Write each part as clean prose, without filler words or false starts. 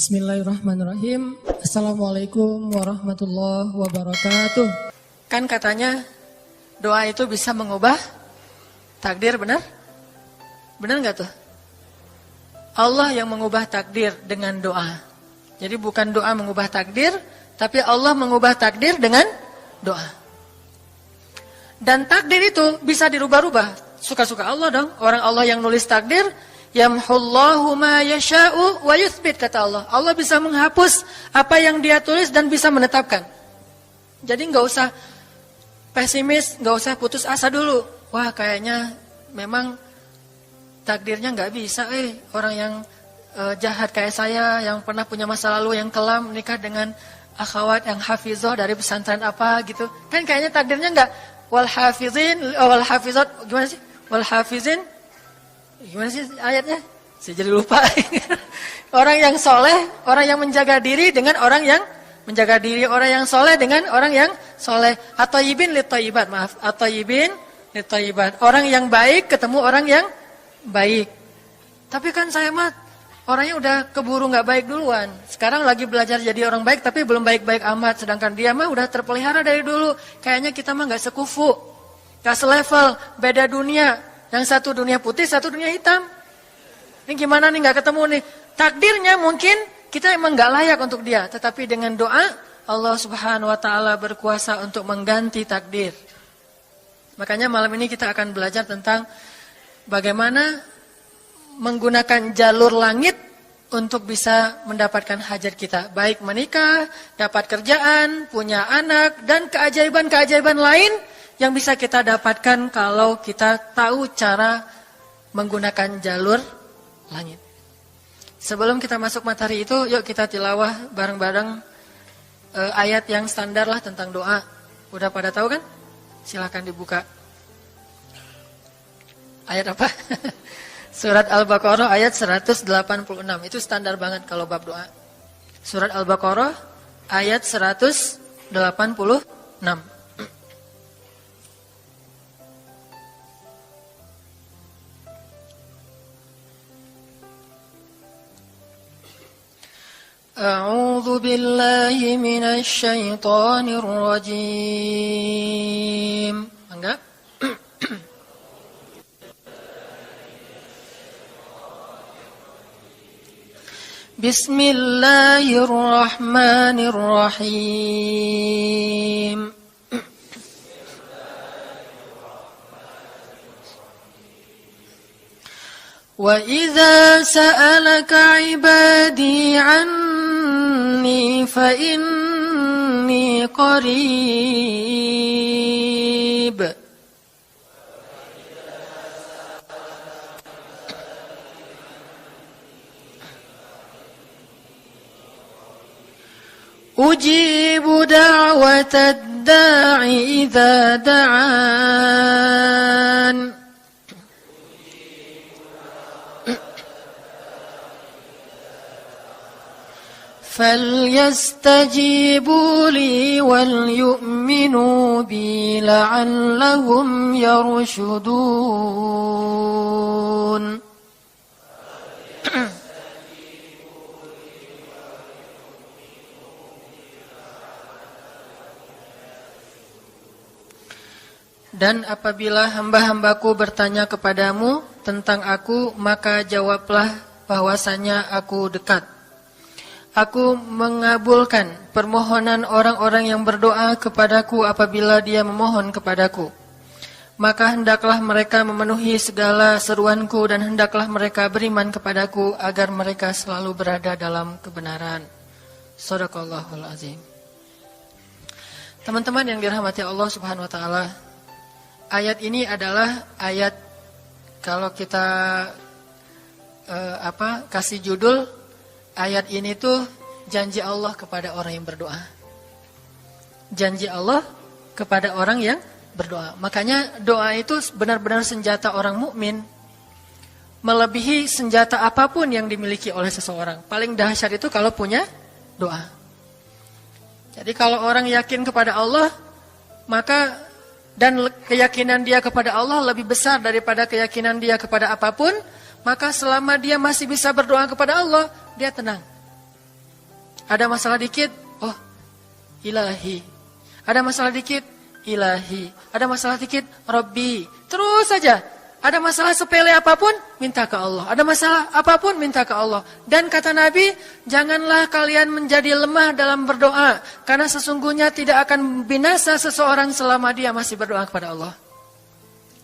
Bismillahirrahmanirrahim. Assalamualaikum warahmatullahi wabarakatuh. Kan katanya doa itu bisa mengubah takdir, benar? Benar nggak tuh? Allah yang mengubah takdir dengan doa. Jadi bukan doa mengubah takdir, tapi Allah mengubah takdir dengan doa. Dan takdir itu bisa dirubah-rubah. Suka-suka Allah dong. Orang Allah yang nulis takdir, yamhullahu ma yasha'u wa yuthbit, kata Allah. Allah bisa menghapus apa yang Dia tulis dan bisa menetapkan. Jadi nggak usah pesimis, nggak usah putus asa dulu. Wah, kayaknya memang takdirnya nggak bisa. Orang yang jahat kayak saya, yang pernah punya masa lalu yang kelam, nikah dengan akhwat yang hafizoh dari pesantren apa gitu. Kan kayaknya takdirnya nggak. Wal hafizin, wal hafizat, gimana sih? Wal hafizin, gimana sih ayatnya? Saya jadi lupa. Orang yang soleh, orang yang menjaga diri dengan orang yang menjaga diri, orang yang soleh dengan orang yang soleh. At-thayyibin lit-thayyibat, maaf. At-thayyibin lit-thayyibat. Orang yang baik ketemu orang yang baik. Tapi kan saya mah orangnya udah keburu nggak baik duluan. Sekarang lagi belajar jadi orang baik, tapi belum baik-baik amat. Sedangkan dia mah udah terpelihara dari dulu. Kayaknya kita mah nggak sekufu, nggak selevel, beda dunia. Yang satu dunia putih, satu dunia hitam. Ini gimana nih, nggak ketemu nih. Takdirnya mungkin kita emang nggak layak untuk dia. Tetapi dengan doa, Allah Subhanahu Wa Taala berkuasa untuk mengganti takdir. Makanya malam ini kita akan belajar tentang bagaimana menggunakan jalur langit untuk bisa mendapatkan hajat kita. Baik menikah, dapat kerjaan, punya anak, dan keajaiban-keajaiban lain yang bisa kita dapatkan kalau kita tahu cara menggunakan jalur langit. Sebelum kita masuk materi itu, yuk kita tilawah bareng-bareng ayat yang standar lah tentang doa. Udah pada tahu kan? Silakan dibuka. Ayat apa? Surat Al-Baqarah ayat 186. Itu standar banget kalau bab doa. Surat Al-Baqarah ayat 186. A'udzu billahi minasy syaithanir rajim. Enggak? Bismillahirrahmanirrahim. Wa idza sa'alaka 'ibadi 'anni fa inni qarib. Ujibu da'watad da'i idza da'an. فَلْيَسْتَجِيبُوا لِي وَلْيُؤْمِنُوا بِي لَعَلَّهُمْ يَرْشُدُونَ. Dan apabila hamba-hambaku bertanya kepadamu tentang aku, maka jawablah bahwasanya aku dekat. Aku mengabulkan permohonan orang-orang yang berdoa kepadaku apabila dia memohon kepadaku. Maka hendaklah mereka memenuhi segala seruanku dan hendaklah mereka beriman kepadaku agar mereka selalu berada dalam kebenaran. Shadaqallahul azim. Teman-teman yang dirahmati Allah Subhanahu wa taala, ayat ini adalah ayat kalau kita kasih judul, ayat ini tuh janji Allah kepada orang yang berdoa. Janji Allah kepada orang yang berdoa. Makanya doa itu benar-benar senjata orang mukmin, melebihi senjata apapun yang dimiliki oleh seseorang. Paling dahsyat itu kalau punya doa. Jadi kalau orang yakin kepada Allah, maka dan keyakinan dia kepada Allah lebih besar daripada keyakinan dia kepada apapun, maka selama dia masih bisa berdoa kepada Allah, dia tenang. Ada masalah dikit, oh ilahi. Ada masalah dikit, ilahi. Ada masalah dikit, Rabbi. Terus saja. Ada masalah sepele apapun, minta ke Allah. Ada masalah apapun, minta ke Allah. Dan kata Nabi, janganlah kalian menjadi lemah dalam berdoa. Karena sesungguhnya tidak akan binasa seseorang selama dia masih berdoa kepada Allah.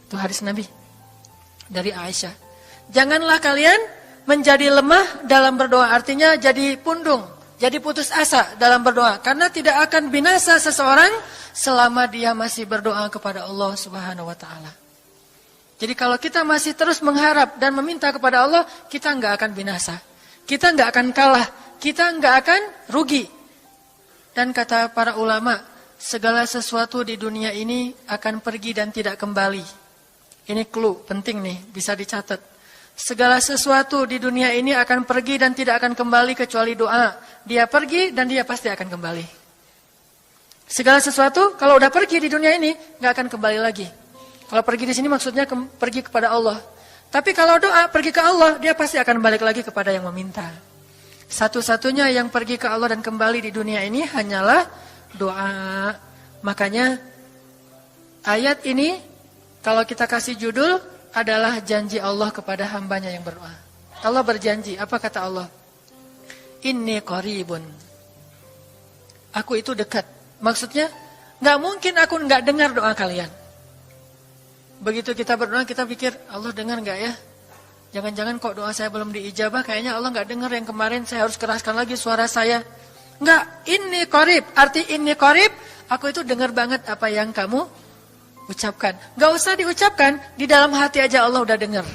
Itu hadis Nabi dari Aisyah. Janganlah kalian menjadi lemah dalam berdoa. Artinya jadi pundung, jadi putus asa dalam berdoa. Karena tidak akan binasa seseorang selama dia masih berdoa kepada Allah Subhanahu wa taala. Jadi kalau kita masih terus mengharap dan meminta kepada Allah, kita nggak akan binasa. Kita nggak akan kalah. Kita nggak akan rugi. Dan kata para ulama, segala sesuatu di dunia ini akan pergi dan tidak kembali. Ini clue penting nih, bisa dicatat. Segala sesuatu di dunia ini akan pergi dan tidak akan kembali kecuali doa. Dia pergi dan dia pasti akan kembali. Segala sesuatu kalau udah pergi di dunia ini, nggak akan kembali lagi. Kalau pergi di sini maksudnya pergi kepada Allah. Tapi kalau doa pergi ke Allah, dia pasti akan balik lagi kepada yang meminta. Satu-satunya yang pergi ke Allah dan kembali di dunia ini hanyalah doa. Makanya ayat ini kalau kita kasih judul adalah janji Allah kepada hambanya yang berdoa. Allah berjanji, apa kata Allah? Inni qaribun. Aku itu dekat. Maksudnya nggak mungkin aku nggak dengar doa kalian. Begitu kita berdoa, kita pikir, Allah dengar enggak ya? Jangan-jangan kok doa saya belum diijabah, kayaknya Allah enggak dengar yang kemarin, saya harus keraskan lagi suara saya. Enggak, ini qarib. Arti ini qarib, aku itu dengar banget apa yang kamu ucapkan. Enggak usah diucapkan, di dalam hati aja Allah udah dengar.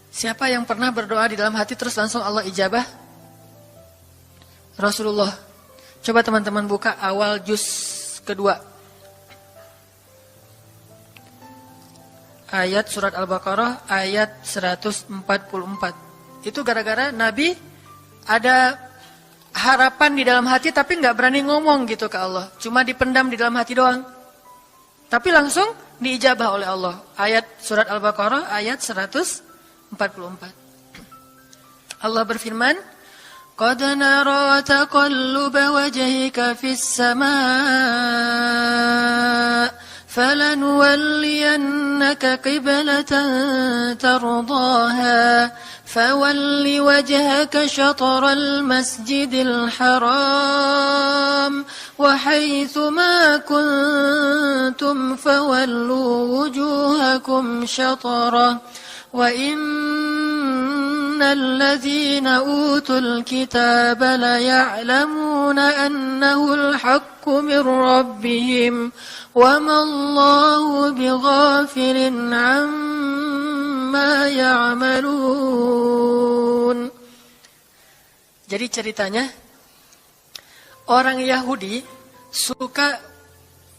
Siapa yang pernah berdoa di dalam hati terus langsung Allah ijabah? Rasulullah. Coba teman-teman buka awal juz kedua. Ayat surat Al-Baqarah ayat 144. Itu gara-gara Nabi ada harapan di dalam hati tapi nggak berani ngomong gitu ke Allah. Cuma dipendam di dalam hati doang. Tapi langsung diijabah oleh Allah. Ayat surat Al-Baqarah ayat 144. Allah berfirman, "Qad nara taqalluba wajhika fis samaa." فَلَنُوَلِّيَنَّكَ قِبْلَةً تَرْضَاهَا فَوَلِّ وَجْهَكَ شَطْرَ الْمَسْجِدِ الْحَرَامِ وَحَيْثُ مَا كُنْتُمْ فَوَلُّوا وُجُوهَكُمْ شَطْرَهُ وَإِنَّ الَّذِينَ أُوتُوا الْكِتَابَ لَيَعْلَمُونَ أَنَّهُ الْحَقُّ مِنْ رَبِّهِمْ وَمَا اللَّهُ بِغَافِلٍ عَمَّا يَعْمَلُونَ. Jadi ceritanya, orang Yahudi suka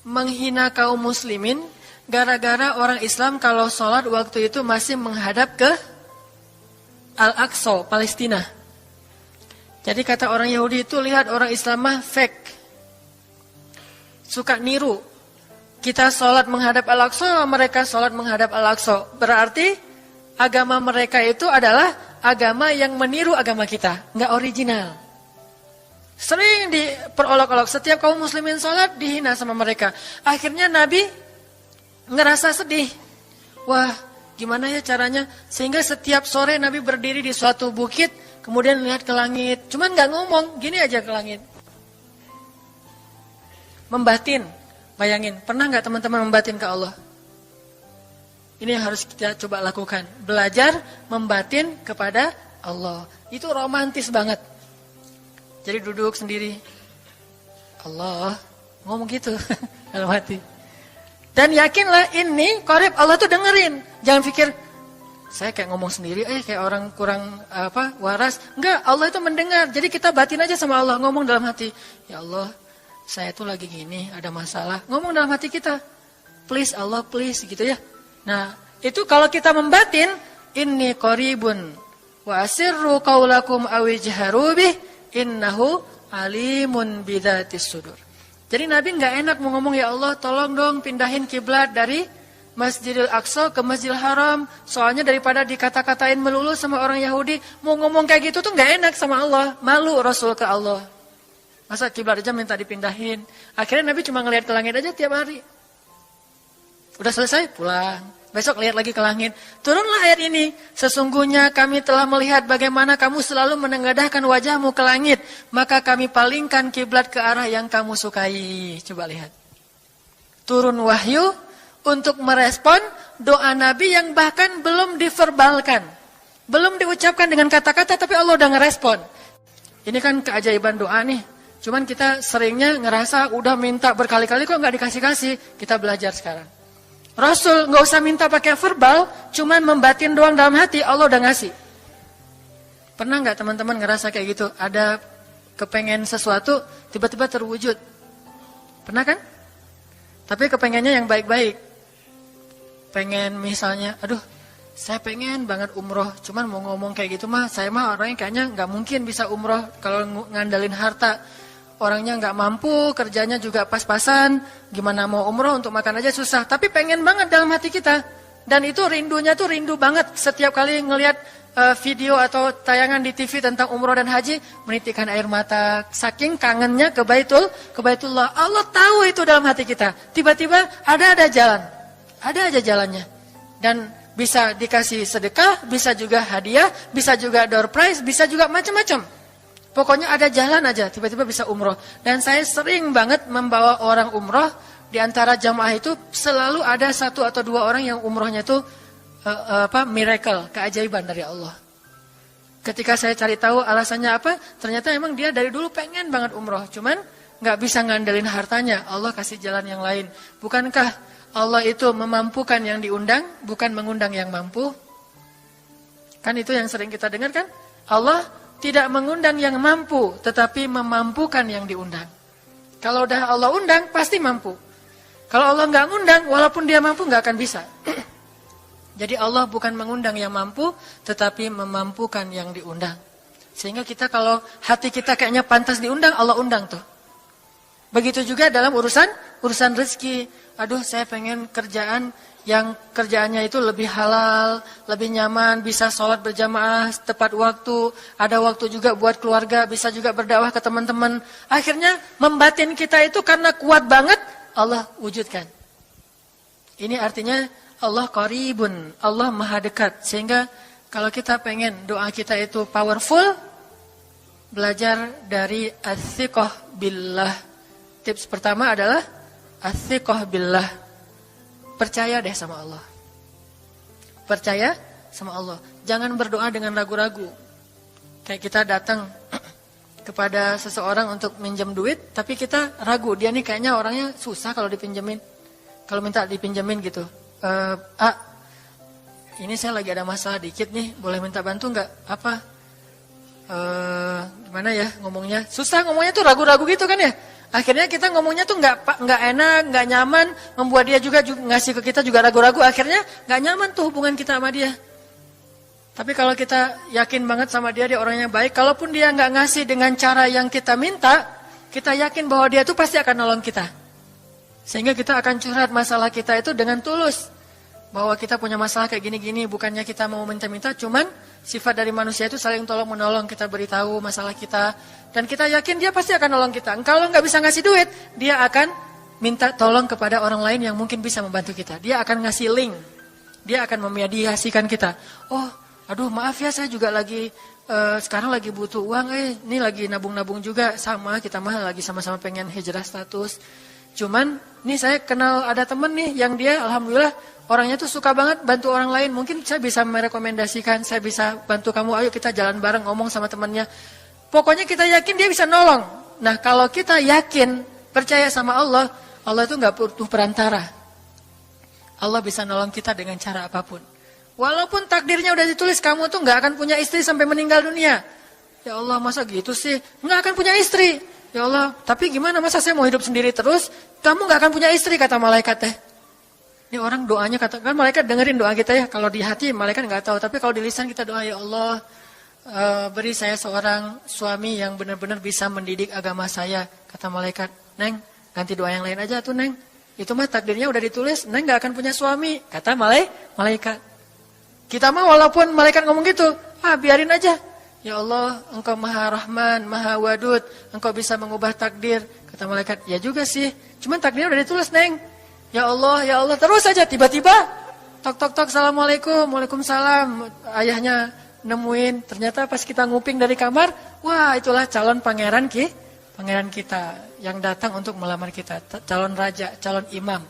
menghina kaum muslimin gara-gara orang Islam kalau sholat waktu itu masih menghadap ke Al-Aqsa, Palestina. Jadi kata orang Yahudi itu, lihat orang Islam mah fake. Suka niru. Kita sholat menghadap Al-Aqsa, mereka sholat menghadap Al-Aqsa. Berarti agama mereka itu adalah agama yang meniru agama kita. Nggak original. Sering diperolok-olok. Setiap kaum muslimin sholat dihina sama mereka. Akhirnya Nabi ngerasa sedih. Wah, gimana ya caranya? Sehingga setiap sore Nabi berdiri di suatu bukit, kemudian lihat ke langit. Cuman nggak ngomong, gini aja ke langit. Membatin. Bayangin, pernah nggak teman-teman membatin ke Allah? Ini yang harus kita coba lakukan. Belajar membatin kepada Allah. Itu romantis banget. Jadi duduk sendiri. Allah, ngomong gitu dalam hati. Dan yakinlah ini qarib, Allah tuh dengerin. Jangan pikir saya kayak ngomong sendiri, kayak orang kurang waras. Enggak, Allah itu mendengar. Jadi kita batin aja sama Allah, ngomong dalam hati. Ya Allah, saya tuh lagi gini, ada masalah. Ngomong dalam hati kita. Please Allah, please gitu ya. Nah, itu kalau kita membatin, inni qaribun wa asirru qaulakum aw ijharu bih innahu alimun bidzatis sudur. Jadi Nabi enggak enak mau ngomong, ya Allah, tolong dong pindahin kiblat dari Masjidil Aqsa ke Masjidil Haram. Soalnya daripada dikata-katain melulu sama orang Yahudi, mau ngomong kayak gitu tuh nggak enak sama Allah. Malu Rasul ke Allah. Masa kiblat aja minta dipindahin. Akhirnya Nabi cuma ngelihat ke langit aja tiap hari. Udah selesai, pulang. Besok lihat lagi ke langit. Turunlah ayat ini. Sesungguhnya kami telah melihat bagaimana kamu selalu menengadahkan wajahmu ke langit. Maka kami palingkan kiblat ke arah yang kamu sukai. Coba lihat. Turun wahyu untuk merespon doa Nabi yang bahkan belum diverbalkan. Belum diucapkan dengan kata-kata, tapi Allah udah ngerespon. Ini kan keajaiban doa nih. Cuman kita seringnya ngerasa udah minta berkali-kali kok nggak dikasih-kasih. Kita belajar sekarang. Rasul nggak usah minta pakai verbal, cuman membatin doang dalam hati, Allah udah ngasih. Pernah nggak teman-teman ngerasa kayak gitu? Ada kepengen sesuatu, tiba-tiba terwujud. Pernah kan? Tapi kepengennya yang baik-baik. Pengen misalnya, aduh, saya pengen banget umroh. Cuman mau ngomong kayak gitu mah, saya mah orangnya kayaknya nggak mungkin bisa umroh kalau ngandalin harta. Orangnya nggak mampu, kerjanya juga pas-pasan, gimana mau umroh untuk makan aja susah. Tapi pengen banget dalam hati kita. Dan itu rindunya tuh rindu banget. Setiap kali ngelihat video atau tayangan di TV tentang umroh dan haji, menitikkan air mata. Saking kangennya ke Baitullah. Allah tahu itu dalam hati kita. Tiba-tiba ada jalan. Ada aja jalannya. Dan bisa dikasih sedekah, bisa juga hadiah, bisa juga door prize, bisa juga macam-macam. Pokoknya ada jalan aja, tiba-tiba bisa umroh. Dan saya sering banget membawa orang umroh. Di antara jamaah itu selalu ada 1 atau 2 orang yang umrohnya itu miracle, keajaiban dari Allah. Ketika saya cari tahu alasannya apa, ternyata emang dia dari dulu pengen banget umroh. Cuman nggak bisa ngandelin hartanya, Allah kasih jalan yang lain. Bukankah Allah itu memampukan yang diundang, bukan mengundang yang mampu? Kan itu yang sering kita dengar kan? Allah tidak mengundang yang mampu, tetapi memampukan yang diundang. Kalau udah Allah undang, pasti mampu. Kalau Allah nggak ngundang, walaupun dia mampu nggak akan bisa. Jadi Allah bukan mengundang yang mampu, tetapi memampukan yang diundang. Sehingga kita kalau hati kita kayaknya pantas diundang, Allah undang tuh. Begitu juga dalam urusan rezeki. Aduh, saya pengen kerjaan yang kerjaannya itu lebih halal, lebih nyaman, bisa sholat berjamaah tepat waktu, ada waktu juga buat keluarga, bisa juga berdakwah ke teman-teman. Akhirnya membatin kita itu karena kuat banget, Allah wujudkan. Ini artinya Allah qaribun, Allah maha dekat. Sehingga kalau kita pengen doa kita itu powerful, belajar dari as-siqah billah. Tips pertama adalah as-siqah billah. Percaya deh sama Allah. Percaya sama Allah. Jangan berdoa dengan ragu-ragu. Kayak kita datang kepada seseorang untuk minjem duit, tapi kita ragu. Dia nih kayaknya orangnya susah kalau dipinjemin. Kalau minta dipinjemin gitu. Ini saya lagi ada masalah dikit nih. Boleh minta bantu nggak? Apa? Gimana ya ngomongnya? Susah ngomongnya tuh ragu-ragu gitu kan ya. Akhirnya kita ngomongnya tuh nggak enak, nggak nyaman, membuat dia juga ngasih ke kita juga ragu-ragu. Akhirnya nggak nyaman tuh hubungan kita sama dia. Tapi kalau kita yakin banget sama dia orangnya baik, kalaupun dia nggak ngasih dengan cara yang kita minta, kita yakin bahwa dia tuh pasti akan nolong kita. Sehingga kita akan curhat masalah kita itu dengan tulus. Bahwa kita punya masalah kayak gini-gini, bukannya kita mau minta-minta, cuman sifat dari manusia itu saling tolong-menolong, kita beritahu masalah kita. Dan kita yakin dia pasti akan nolong kita. Kalau nggak bisa ngasih duit, dia akan minta tolong kepada orang lain yang mungkin bisa membantu kita. Dia akan ngasih link. Dia akan memediasikan kita. Oh, aduh maaf ya saya juga lagi, sekarang lagi butuh uang. Ini lagi nabung-nabung juga. Sama, kita mah lagi sama-sama pengen hijrah status. Cuman, nih saya kenal ada temen nih yang dia alhamdulillah orangnya tuh suka banget bantu orang lain. Mungkin saya bisa merekomendasikan, saya bisa bantu kamu, ayo kita jalan bareng ngomong sama temennya. Pokoknya kita yakin dia bisa nolong. Nah kalau kita yakin, percaya sama Allah, Allah itu gak butuh perantara. Allah bisa nolong kita dengan cara apapun. Walaupun takdirnya udah ditulis, kamu tuh gak akan punya istri sampai meninggal dunia. Ya Allah masa gitu sih, gak akan punya istri. Ya Allah, tapi gimana masa saya mau hidup sendiri terus, kamu gak akan punya istri kata malaikat teh. Ini orang doanya katakan malaikat dengerin doa kita ya. Kalau di hati malaikat nggak tahu, tapi kalau di lisan kita doa ya Allah, beri saya seorang suami yang benar-benar bisa mendidik agama saya. Kata malaikat, Neng, ganti doa yang lain aja tuh Neng. Itu mah takdirnya udah ditulis, Neng gak akan punya suami. Kata malaikat. Kita mah walaupun malaikat ngomong gitu, biarin aja. Ya Allah, Engkau Maha Rahman, Maha Wadud, Engkau bisa mengubah takdir. Kata malaikat, ya juga sih. Cuman takdirnya udah ditulis, Neng. Ya Allah, terus aja tiba-tiba tok, Assalamualaikum, Waalaikumsalam. Ayahnya nemuin, ternyata pas kita nguping dari kamar, wah itulah calon pangeran kita yang datang untuk melamar kita, calon raja, calon imam.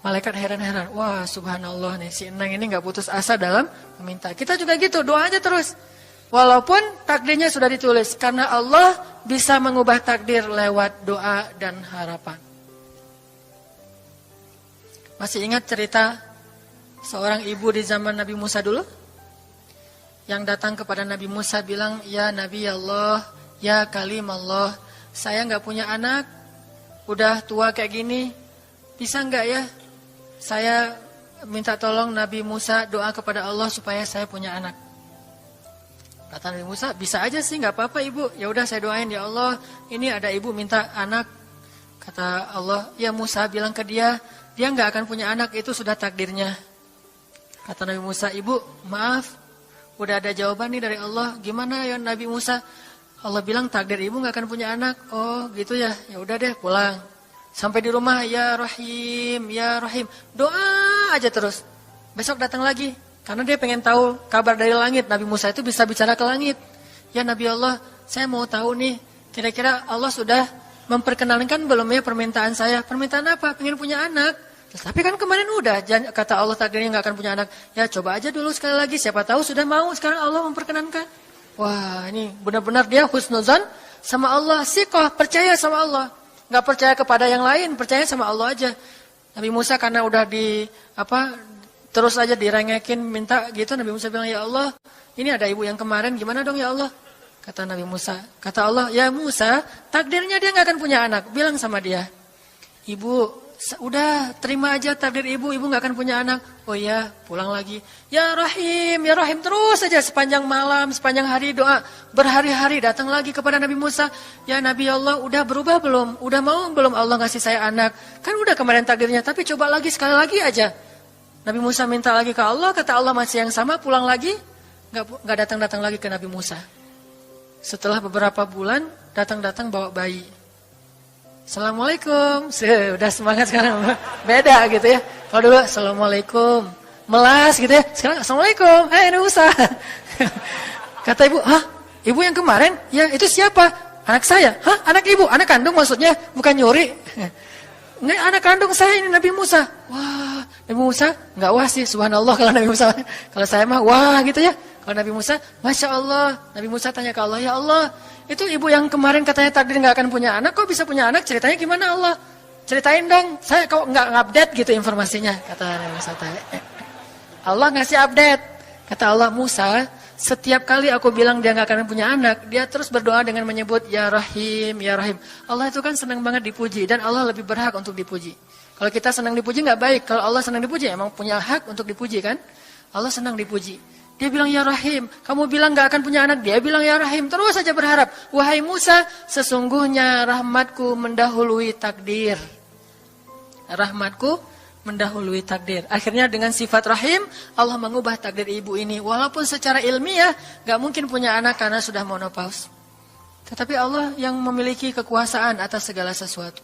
Malaikat heran-heran, wah subhanallah nih, si Enang ini gak putus asa dalam meminta. Kita juga gitu, doa aja terus. Walaupun takdirnya sudah ditulis, karena Allah bisa mengubah takdir lewat doa dan harapan. Masih ingat cerita seorang ibu di zaman Nabi Musa dulu? Yang datang kepada Nabi Musa bilang, ya Nabi Allah, ya Kalim Allah, saya gak punya anak, udah tua kayak gini, bisa gak ya? Saya minta tolong Nabi Musa doa kepada Allah supaya saya punya anak. Kata Nabi Musa, bisa aja sih, nggak apa-apa ibu. Ya udah saya doain, ya Allah, ini ada ibu minta anak. Kata Allah, ya Musa bilang ke dia nggak akan punya anak, itu sudah takdirnya. Kata Nabi Musa, ibu maaf, udah ada jawaban nih dari Allah. Gimana ya Nabi Musa? Allah bilang takdir ibu nggak akan punya anak. Oh gitu ya, ya udah deh pulang. Sampai di rumah, ya Rahim, ya Rahim. Doa aja terus. Besok datang lagi. Karena dia pengen tahu kabar dari langit. Nabi Musa itu bisa bicara ke langit. Ya Nabi Allah, saya mau tahu nih. Kira-kira Allah sudah memperkenalkan belum ya permintaan saya? Permintaan apa? Pengen punya anak. Tapi kan kemarin udah. Kata Allah takdirnya gak akan punya anak. Ya coba aja dulu sekali lagi. Siapa tahu sudah mau. Sekarang Allah memperkenankan. Wah ini benar-benar dia husnuzan sama Allah. Siqah, percaya sama Allah. Gak percaya kepada yang lain, percaya sama Allah aja. Nabi Musa karena udah terus aja direngekin minta gitu, Nabi Musa bilang, ya Allah, ini ada ibu yang kemarin, gimana dong ya Allah? Kata Nabi Musa, kata Allah, ya Musa, takdirnya dia gak akan punya anak. Bilang sama dia, ibu, udah terima aja takdir ibu gak akan punya anak. Oh iya, pulang lagi. Ya Rahim, terus aja sepanjang malam, sepanjang hari doa. Berhari-hari datang lagi kepada Nabi Musa. Ya Nabi Allah, udah berubah belum? Udah mau belum Allah ngasih saya anak? Kan udah kemarin takdirnya, tapi coba lagi, sekali lagi aja. Nabi Musa minta lagi ke Allah, kata Allah masih yang sama, pulang lagi. Gak datang-datang lagi ke Nabi Musa. Setelah beberapa bulan, datang-datang bawa bayi. Assalamualaikum, udah semangat sekarang, beda gitu ya. Kalau dulu Assalamualaikum, melas gitu ya. Sekarang Assalamualaikum, Nabi Musa. Kata ibu, ibu yang kemarin? Ya itu siapa? Anak saya. Anak ibu? Anak kandung maksudnya, bukan nyuri. Nggak, anak kandung saya ini Nabi Musa. Wah, Nabi Musa nggak wah sih, subhanallah kalau Nabi Musa. Kalau saya mah wah gitu ya. Kalau Nabi Musa, Masya Allah. Nabi Musa tanya ke Allah, ya Allah, itu ibu yang kemarin katanya takdir nggak akan punya anak, kok bisa punya anak? Ceritanya gimana Allah? Ceritain dong, saya kok nggak update gitu informasinya, kata Nabi Musa. Allah ngasih update. Kata Allah, Musa, setiap kali aku bilang dia nggak akan punya anak, dia terus berdoa dengan menyebut Ya Rahim, Ya Rahim. Allah itu kan senang banget dipuji, dan Allah lebih berhak untuk dipuji. Kalau kita senang dipuji nggak baik, kalau Allah senang dipuji, emang punya hak untuk dipuji kan? Allah senang dipuji. Dia bilang Ya Rahim, kamu bilang gak akan punya anak, dia bilang Ya Rahim, terus saja berharap. Wahai Musa, sesungguhnya rahmatku mendahului takdir. Rahmatku mendahului takdir. Akhirnya dengan sifat Rahim, Allah mengubah takdir ibu ini. Walaupun secara ilmiah gak mungkin punya anak karena sudah menopause. Tetapi Allah yang memiliki kekuasaan atas segala sesuatu.